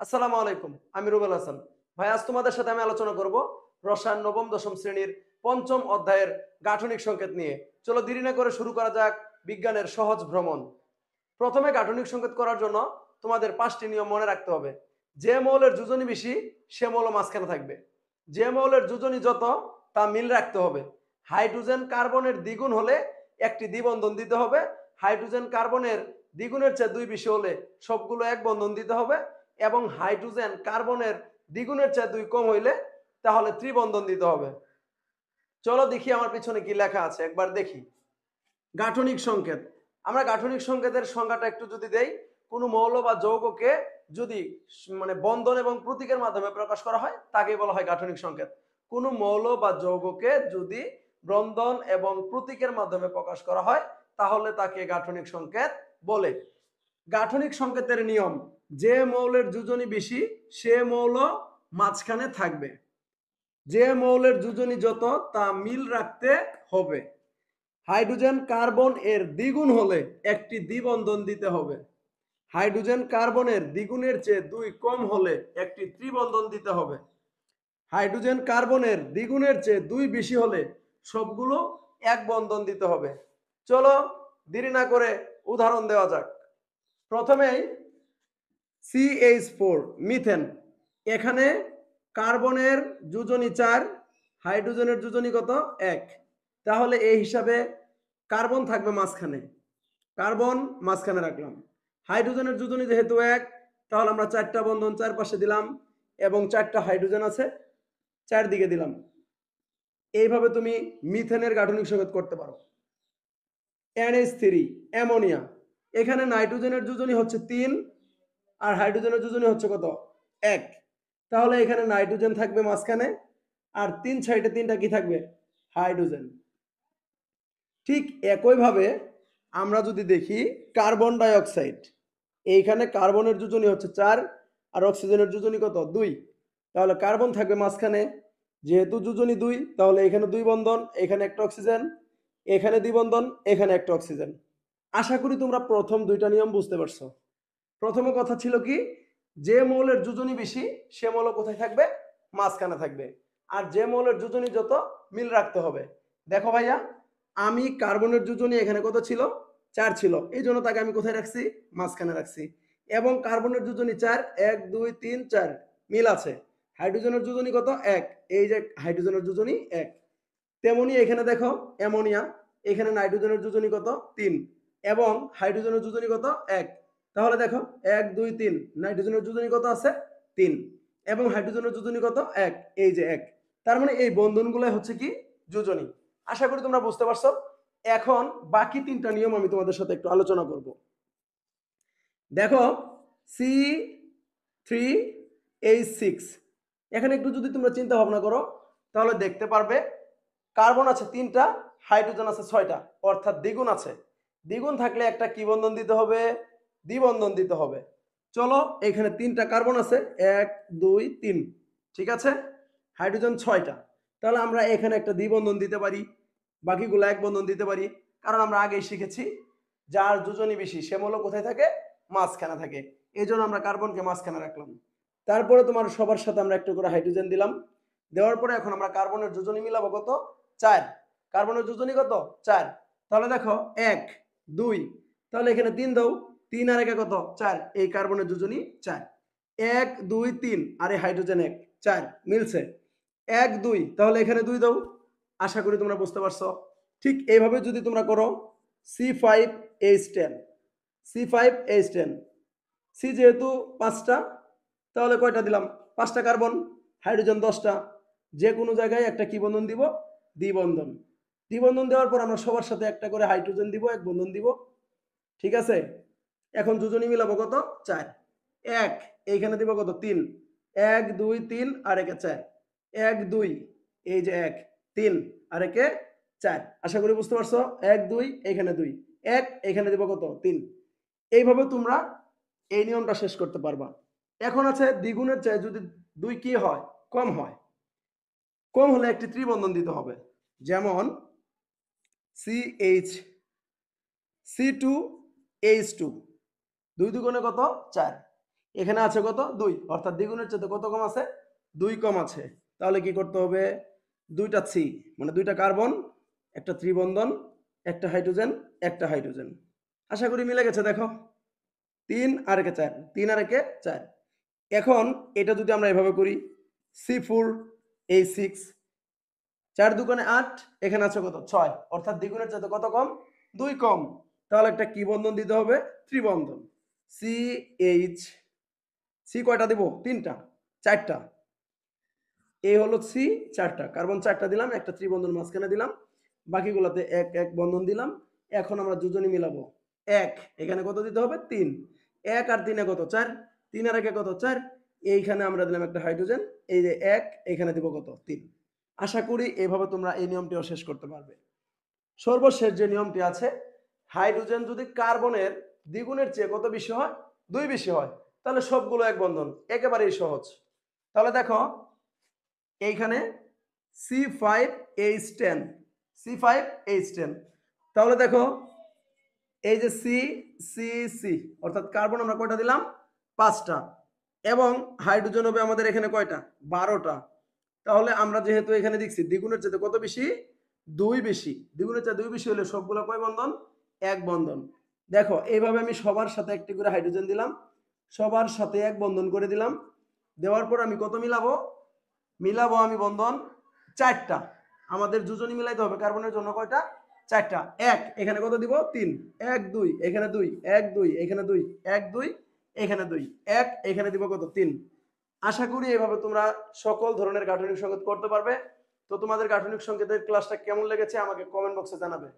আসসালামু আলাইকুম। আমি রুবেল হাসান। ভাই আজ তোমাদের সাথে আমি আলোচনা করব রসায়ন নবম দশম শ্রেণীর পঞ্চম অধ্যায়ের গাঠনিক সংকেত নিয়ে। চলো দেরি না করে শুরু করা যাক বিজ্ঞানের সহজ ভ্রমণ। প্রথমে গাঠনিক সংকেত করার জন্য তোমাদের 5টি নিয়ম মনে রাখতে হবে। যে মৌলের যোজনী বেশি সে মৌল মাঝখানে থাকবে। যে মৌলের যোজনী যত তা মিল রাখতে হবে। হাইড্রোজেন কার্বনের দ্বিগুণ হলে একটি দ্বিবন্ধন দিতে হবে। হাইড্রোজেন কার্বনের দ্বিগুণের চেয়ে 2 বেশি হলে সবগুলো এক বন্ধন দিতে হবে এবং হাইড্রোজেন কার্বনের দ্বিগুণের চেয়ে 2 কম হইলে তাহলে ত্রিবন্ধন দিতে হবে। চলো দেখি আমার পিছনে কি লেখা আছে, একবার দেখি। গাঠনিক সংকেত। আমরা গাঠনিক সংকেতের সংজ্ঞাটা একটু যদি দেই, কোনো মৌল বা যৌগকে যদি বন্ধন এবং প্রতীকের মাধ্যমে প্রকাশ করা হয় তাকেই বলা হয় গাঠনিক সংকেত। কোনো মৌল বা যৌগকে যদি বন্ধন এবং প্রতীকের মাধ্যমে প্রকাশ করা হয় তাহলে তাকে গাঠনিক সংকেত বলে। গাঠনিক সংকেতের নিয়ম: যে মৌলের যোজনী বেশি সে মৌল মাঝখানে থাকবে। যে মৌলের যোজনী যত তা মিল রাখতে হবে। হাইড্রোজেন কার্বন এর দ্বিগুণ হলে একটি দ্বিবন্ধন দিতে হবে। হাইড্রোজেন কার্বনের দ্বিগুণের চেয়ে 2 কম হলে একটি ত্রিবন্ধন দিতে হবে। হাইড্রোজেন কার্বনের দ্বিগুণের চেয়ে 2 বেশি হলে সবগুলো এক বন্ধন দিতে হবে। চলো দেরি না করে উদাহরণ দেওয়া যাক। প্রথমেই CH4 মিথেন। এখানে কার্বনের যোজনী 4, হাইড্রোজেনের যোজনী কত? 1। তাহলে এই হিসাবে কার্বন থাকবে মাঝখানে, কার্বন মাঝখানে রাখলাম। হাইড্রোজেনের যোজনী যেহেতু 1, তাহলে আমরা 4টা বন্ধন চারপাশে দিলাম এবং 4টা হাইড্রোজেন আছে চারদিকে দিলাম। এইভাবে তুমি মিথেনের গাঠনিক সংকেত করতে পারো। NH3 ammonia. এখানে নাইট্রোজেনের যোজনী হচ্ছে 3 আর হাইড্রোজেনের যোজনী হচ্ছে কত? 1। তাহলে এখানে নাইট্রোজেন থাকবে মাঝখানে আর 3 সাইডে 3টা কি থাকবে? হাইড্রোজেন। ঠিক একইভাবে আমরা যদি দেখি কার্বন ডাই অক্সাইড, এইখানে কার্বনের যোজনী হচ্ছে 4 আর অক্সিজেনের যোজনী কত? 2। তাহলে কার্বন থাকবে মাঝখানে, যেহেতু যোজনী 2 তাহলে এখানে 2 বন্ধন, এখানে একটা অক্সিজেন, এখানে 2 বন্ধন, এখানে একটা অক্সিজেন। আশা করি তোমরা প্রথম 2টা নিয়ম বুঝতে পারছো। প্রথমে কথা ছিল কি, যে মৌলের যোজনী বেশি সে মৌল কোথায় থাকবে? মাঝখানে থাকবে। আর যে মৌলের যোজনী যত মিল রাখতে হবে। দেখো ভাইয়া, আমি কার্বনের যোজনী এখানে কত ছিল? 4 ছিল, এই জন্য তাকে আমি কোথায় রাখছি? মাঝখানে রাখছি। এবং কার্বনের যোজনী 4, 1 2 3 4 মিল আছে। হাইড্রোজেনের যোজনী কত? 1। এই যে হাইড্রোজেনের যোজনী 1। তেমনি এখানে দেখো অ্যামোনিয়া, এখানে নাইট্রোজেনের যোজনী কত? 3 এবং হাইড্রোজেনের যোজনী কত? 1। তাহলে দেখো 1 2 3, নাইট্রোজেনের যোজনী কত আছে? 3 এবং হাইড্রোজেনের যোজনী কত? 1। এই যে 1। তার মানে এই বন্ধনগুলো হচ্ছে কি? যোজনী। আশা করি তোমরা বুঝতে পারছো। এখন বাকি 3টা নিয়ম আমি তোমাদের সাথে একটু আলোচনা করব। দেখো C3H6, এখানে একটু যদি তোমরা চিন্তা ভাবনা করো তাহলে দেখতে পারবে কার্বন আছে 3টা, হাইড্রোজেন আছে 6টা, অর্থাৎ দ্বিগুণ আছে। দ্বিগুণ থাকলে একটা কি বন্ধন দিতে হবে? দ্বিবন্ধন দিতে হবে। চলো এখানে 3টা কার্বন আছে, 1 2 3, ঠিক আছে। হাইড্রোজেন 6টা, তাহলে আমরা এখানে একটা দ্বিবন্ধন দিতে পারি, বাকিগুলো এক বন্ধন দিতে পারি। কারণ আমরা আগেই শিখেছি যার যোজনী বেশি সে মৌল কোথায় থাকে? মাঝখানে থাকে। এই জন্য আমরা কার্বনকে মাঝখানে রাখলাম। তারপরে তোমার সবার সাথে আমরা একটু করে হাইড্রোজেন দিলাম। দেওয়ার পরে এখন আমরা কার্বনের যোজনী মিলাবো কত? 4। কার্বনের যোজনী কত? 4। তাহলে দেখো 1 2, তাহলে এখানে 3 দাও, 3 আর 1 কত? 4। এই কার্বনের যোজনী 4। 1 2 3 আর এই হাইড্রোজেন 1, 4 মিলছে। 1 2, তাহলে এখানে 2 দাও। আশা করি তোমরা বুঝতে পারছো। ঠিক এইভাবে যদি তোমরা করো C5H10, C5H10, সি যেহেতু 5টা, তাহলে কয়টা দিলাম? 5টা কার্বন, হাইড্রোজেন 10টা। যে কোনো জায়গায় একটা কি বন্ধন দিব? দ্বিবন্ধন। দ্বিবন্ধন দেওয়ার পর আমরা সবার সাথে একটা করে হাইড্রোজেন দিব, এক বন্ধন দিব, ঠিক আছে। এখন যোজনী মিলাবো কত? 4। 1 এইখানে দিব কত? 3। 1 2 3 আর একে 4। 1 2, এই যে 1 3 আর একে 4। আশা করি বুঝতে পারছো। 1 2, এখানে 2, 1 এখানে দিব কত? 3। এইভাবে তোমরা এই নিয়মটা শেষ করতে পারবা। এখন আছে দ্বিগুণের চেয়ে যদি 2 কি হয়? কম হয়। কম হলে একটি ত্রিবন্ধন দিতে হবে। যেমন CH C2H2, 2 দুগুণে কত? 4। এখানে আছে কত 2, অর্থাৎ দ্বিগুণের চেয়ে কত কম আছে 2 কম আছে। তাহলে কি করতে হবে, দুইটা সি মানে দুইটা কার্বন, একটা ত্রিবন্ধন, একটা হাইড্রোজেন, একটা হাইড্রোজেন। আশা করি মিলে গেছে। দেখো 3 আর একে 4, 3 আর একে 4। এখন এটা যদি আমরা এভাবে করি C4H6, 4 দুগুণে 8, এখানে আছে কত 6, অর্থাৎ দ্বিগুণের চাইতে কত কম 2 কম। তাহলে একটা কি বন্ধন দিতে হবে, ত্রিবন্ধন। CH, সি কয়টা দিব, 3টা, 4টা। এই হলো সি 4টা, কার্বন 4টা দিলাম, একটা ত্রিবন্ধন মাঝখানে দিলাম, বাকিগুলোতে এক এক বন্ধন দিলাম। এখন আমরা যোজনী মিলাবো। 1 এখানে কত দিতে হবে 3, 1 আর 3 এ কত 4, 3 আর 1 এ কত 4, এইখানে আমরা দিলাম একটা হাইড্রোজেন, এই যে 1 এখানে দিব কত 3। আশা করি এইভাবে তোমরা এই নিয়মটিও শেষ করতে পারবে। সর্বশেষ যে নিয়মটি আছে, হাইড্রোজেন যদি কার্বনের দ্বিগুণের চেয়ে কত বেশি হয়, 2 বেশি হয়, তাহলে সবগুলো এক বন্ধন, একেবারেই সহজ। তাহলে দেখো এইখানে C5H10, C5H10, তাহলে দেখো এই যে সি সি সি, অর্থাৎ কার্বন আমরা কয়টা দিলাম 5টা, এবং হাইড্রোজেন হবে আমাদের এখানে কয়টা 12টা। তাহলে আমরা যেহেতু এখানে দেখছি দ্বিগুণের চেয়ে কত বেশি 2 বেশি, দ্বিগুণের চেয়ে 2 বেশি হলে সবগুলো কয় বন্ধন, এক বন্ধন। দেখো এইভাবে আমি সবার সাথে একটি করে হাইড্রোজেন দিলাম, সবার সাথে এক বন্ধন করে দিলাম। দেওয়ার পর আমি কত মিলাবো, মিলাবো আমি বন্ধন 4টা। আমাদের যোজনী মিলাইতে হবে কার্বনের জন্য কয়টা, 4টা। 1 এখানে কত দিব 3, 1 2 এখানে 2, 1 2 এখানে 2, 1 2 এখানে 2, 1 এখানে দিব কত 3। আশা করি এভাবে তোমরা সকল ধরনের গাঠনিক সংকেত করতে পারবে। তো তোমাদের গাঠনিক সংকেতের ক্লাসটা কেমন লেগেছে আমাকে কমেন্ট বক্সে জানাবে।